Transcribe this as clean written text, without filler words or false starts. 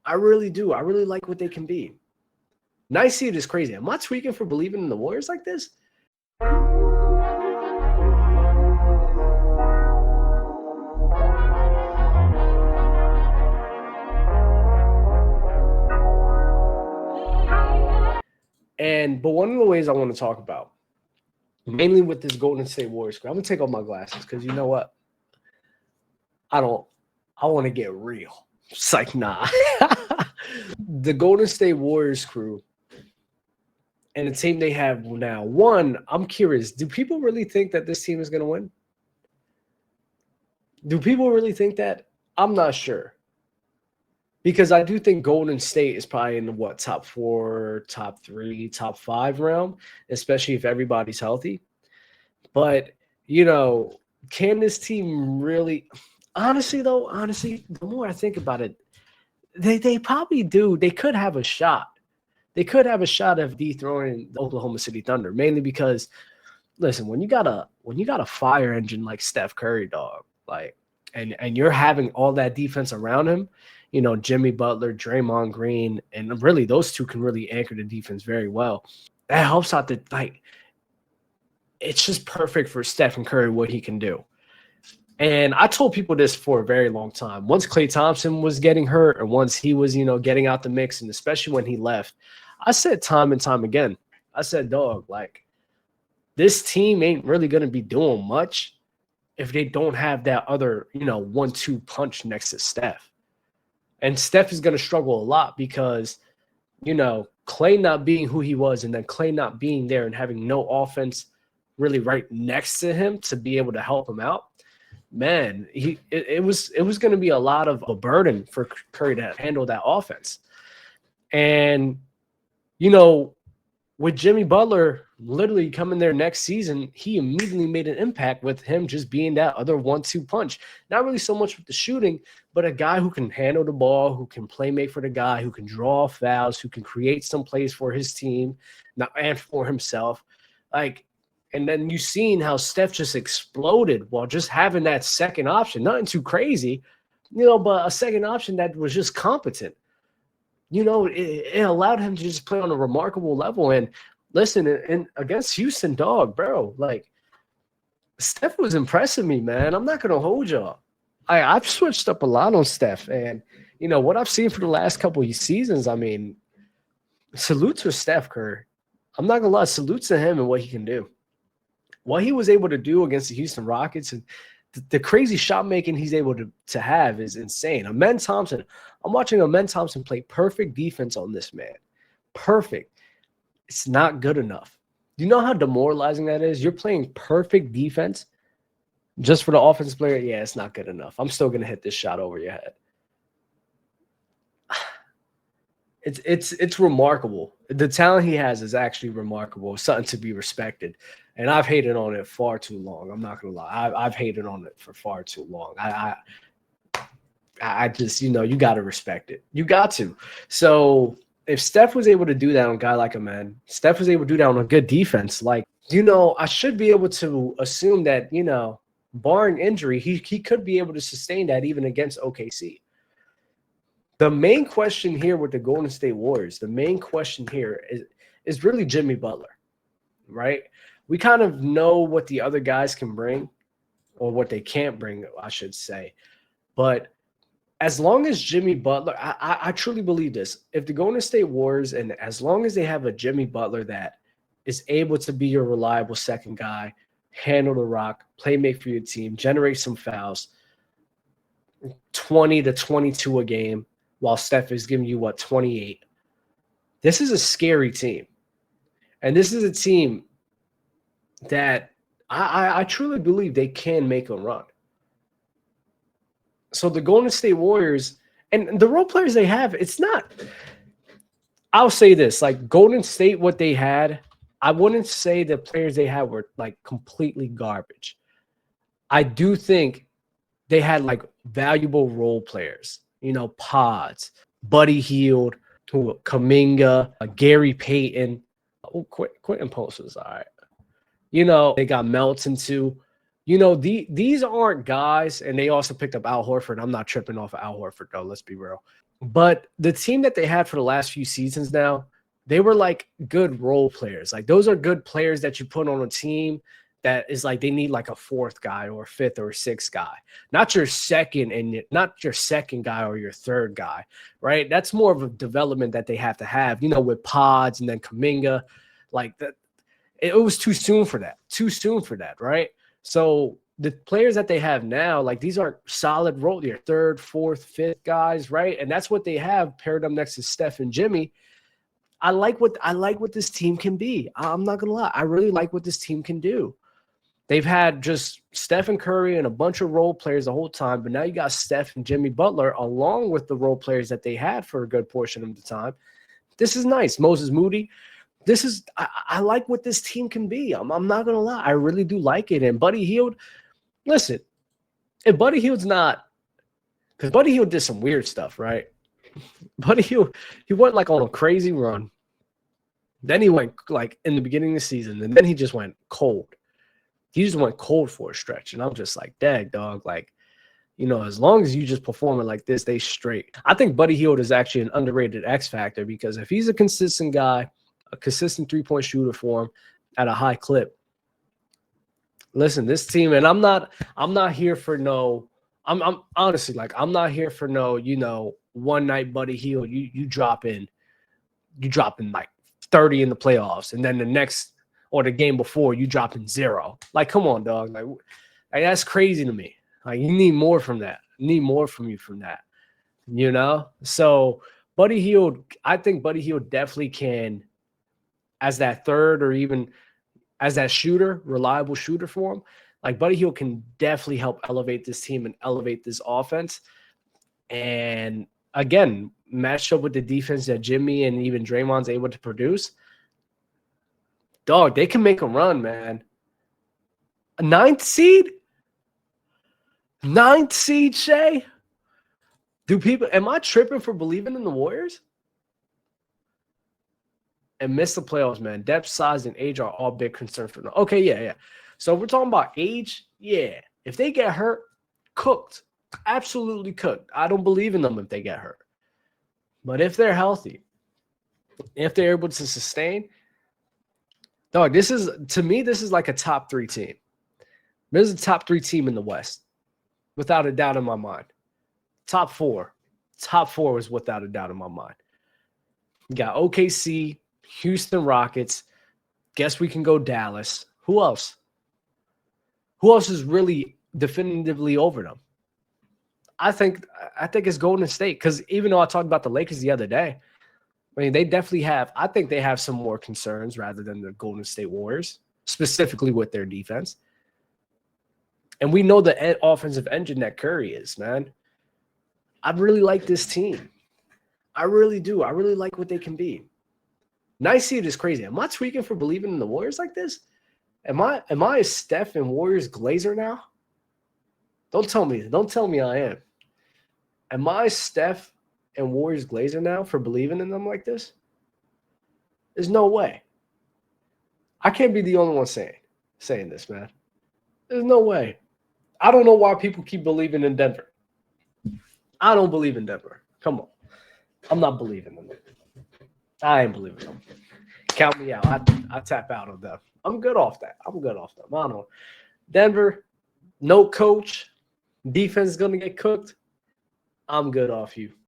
I really do. I really like what they can be. Nice seed is crazy. Am I tweaking for believing in the Warriors like this? But one of the ways I want to talk about, mainly with this Golden State Warriors, I'm gonna take off my glasses because you know what? I want to get real. It's like, nah. The Golden State Warriors crew and the team they have now. One, I'm curious, do people really think that this team is gonna win? Do people really think that? I'm not sure. Because I do think Golden State is probably in the top 4, top 3, top 5 realm, especially if everybody's healthy. But, can this team really honestly, the more I think about it, they probably do. They could have a shot. They could have a shot of dethroning the Oklahoma City Thunder, mainly because, listen, when you got a fire engine like Steph Curry, dog, like, and you're having all that defense around him, Jimmy Butler, Draymond Green, and really those two can really anchor the defense very well. That helps out it's just perfect for Stephen Curry, what he can do. And I told people this for a very long time. Once Klay Thompson was getting hurt, or once he was, getting out the mix, and especially when he left, I said time and time again, I said, dog, like, this team ain't really going to be doing much if they don't have that other, 1-2 punch next to Steph. And Steph is going to struggle a lot because, Klay not being who he was, and then Klay not being there and having no offense really right next to him to be able to help him out. Man, it was going to be a lot of a burden for Curry to handle that offense. And, with Jimmy Butler literally coming there next season, he immediately made an impact with him just being that other 1-2 punch. Not really so much with the shooting, but a guy who can handle the ball, who can play make for the guy, who can draw fouls, who can create some plays for his team and for himself. And then you've seen how Steph just exploded while just having that second option. Nothing too crazy, but a second option that was just competent. It allowed him to just play on a remarkable level. And listen, and against Houston, dog, bro, like, Steph was impressing me, man. I'm not going to hold y'all. I've switched up a lot on Steph. And, what I've seen for the last couple of seasons, I mean, salute to Steph Curry. I'm not going to lie, salute to him and what he can do. What he was able to do against the Houston Rockets and the crazy shot making he's able to have is insane. Amen Thompson, I'm watching Amen Thompson play perfect defense on this man. Perfect. It's not good enough. Do you know how demoralizing that is? You're playing perfect defense just for the offensive player. Yeah, it's not good enough. I'm still going to hit this shot over your head. It's remarkable. The talent he has is actually remarkable. It's something to be respected. And I've hated on it far too long. I'm not gonna lie. I've hated on it for far too long. I just, you got to respect it. You got to. So if Steph was able to do that on a guy like Amen, Steph was able to do that on a good defense, like, I should be able to assume that, barring injury, he could be able to sustain that even against OKC. The main question here with the Golden State Warriors, the main question here is really Jimmy Butler, right? We kind of know what the other guys can bring, or what they can't bring, I should say. But as long as Jimmy Butler, I truly believe this. If the Golden State Warriors, and as long as they have a Jimmy Butler that is able to be your reliable second guy, handle the rock, play make for your team, generate some fouls, 20 to 22 a game, while Steph is giving you, 28. This is a scary team. And this is a team that I truly believe they can make a run. So the Golden State Warriors and the role players they have, it's not – I'll say this. Like, Golden State, what they had, I wouldn't say the players they had were, like, completely garbage. I do think they had, like, valuable role players. Pods, Buddy Hield, Kuminga, Gary Payton. Oh, Quentin Post was all right. They got Melton too. These aren't guys, and they also picked up Al Horford. I'm not tripping off of Al Horford, though. Let's be real. But the team that they had for the last few seasons now, they were like good role players. Like those are good players that you put on a team that is like they need like a fourth guy or a fifth or a sixth guy, not your second and not your second guy or your third guy, right? That's more of a development that they have to have, with Pods and then Kuminga, like that. It was too soon for that, right? So the players that they have now, like these are solid role, your third, fourth, fifth guys, right? And that's what they have paired up next to Steph and Jimmy. I like what this team can be. I'm not gonna lie, I really like what this team can do. They've had just Steph and Curry and a bunch of role players the whole time, but now you got Steph and Jimmy Butler along with the role players that they had for a good portion of the time. This is nice. Moses Moody. I like what this team can be. I'm not gonna lie, I really do like it. And Buddy Hield, listen, if Buddy Hield's not, because Buddy Hield did some weird stuff, right? Buddy Hield, he went like on a crazy run. Then he went like in the beginning of the season, and then he just went cold. He just went cold for a stretch. And I'm just like, dang, dog, like, as long as you just performing like this, they straight. I think Buddy Hield is actually an underrated X factor because if he's a consistent guy, a consistent three-point shooter for him at a high clip, listen, this team, and I'm not here for no, I'm honestly like, I'm not here for no, one night Buddy Hield, you drop in like 30 in the playoffs, and then the next or the game before you drop in 0. Like, come on, dog. Like that's crazy to me. Like, you need more from that. You need more from you from that. So Buddy Hield, I think Buddy Hield definitely can, as that third or even as that shooter, reliable shooter for him. Like Buddy Hield can definitely help elevate this team and elevate this offense. And again, matched up with the defense that Jimmy and even Draymond's able to produce, dog, they can make a run, man. A ninth seed, Shay. Am I tripping for believing in the Warriors? And miss the playoffs, man. Depth, size, and age are all big concerns for them. Okay, yeah. So if we're talking about age, yeah. If they get hurt, cooked. Absolutely cooked. I don't believe in them if they get hurt. But if they're healthy, if they're able to sustain, dog, this is like a top 3 team. This is a top 3 team in the West, without a doubt in my mind. Top 4 is without a doubt in my mind. You got OKC, Houston Rockets. Guess we can go Dallas. Who else? Who else is really definitively over them? I think it's Golden State, because even though I talked about the Lakers the other day, I mean, they definitely have – I think they have some more concerns rather than the Golden State Warriors, specifically with their defense. And we know the offensive engine that Curry is, man. I really like this team. I really do. I really like what they can be. Nice seed is crazy. Am I tweaking for believing in the Warriors like this? Am I a Steph and Warriors glazer now? Don't tell me I am. Am I Steph and Warriors glazer now for believing in them like this? There's no way. I can't be the only one saying this, man. There's no way. I don't know why people keep believing in Denver. I don't believe in Denver. Come on. I'm not believing in them. I ain't believing them. Count me out. I tap out on them. I'm good off that. I don't know. Denver, no coach. Defense is going to get cooked. I'm good off you.